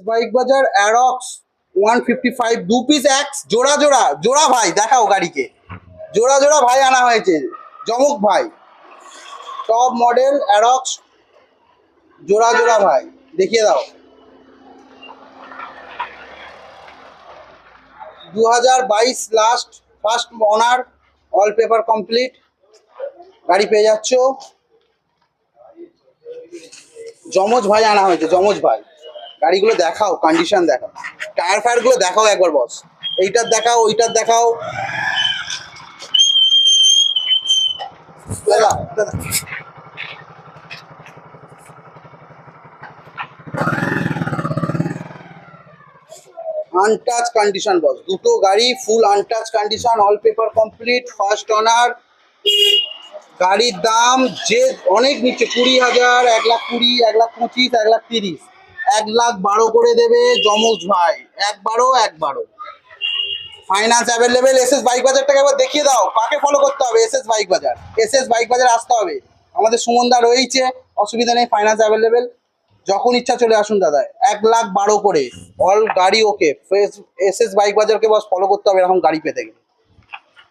bike বাজার Aerox 155 দু piece x জোড়া জোড়া জোড়া ভাই দেখাও গাড়িকে জোড়া জোড়া ভাই আনা হয়েছে জমক ভাই টপ মডেল অ্যারক্স জোড়া জোড়া ভাই দেখিয়ে দাও 2022 last first honour all paper complete গাড়ি পেয়ে যাচ্ছ যমজ ভাই আনা হয়েছে যমজ ভাই গাড়িগুলো দেখাও কন্ডিশন দেখাও টায়ার ফায়ার গুলো দেখাও একবার বস এইটার দেখাও ওইটার দেখাও দাদা দাদা আনটাচ কন্ডিশন বস দুটো গাড়ি full untouch condition all paper complete first owner গাড়ির দাম যে অনেক নিচে 20,000 1,20,000 1,25,000 1,30,000 1,12,000 করে দেবে যমজ ভাই একবারও ফাইন্যান্স অ্যাভেলেবেল এসএস বাইক বাজারটাকে একবার দেখিয়ে দাও কাকে ফলো করতে হবে এসএস বাইক বাজার আসতে হবে আমাদের সুমনদা রয়েছে অসুবিধা নেই ফাইন্যান্স অ্যাভেলেবেল যখন ইচ্ছা চলে আসুন দাদা 1,12,000 করে অল গাড়ি ওকে এসএস বাইক বাজারকে বস ফলো করতে হবে এরকম গাড়ি পেতে গেলে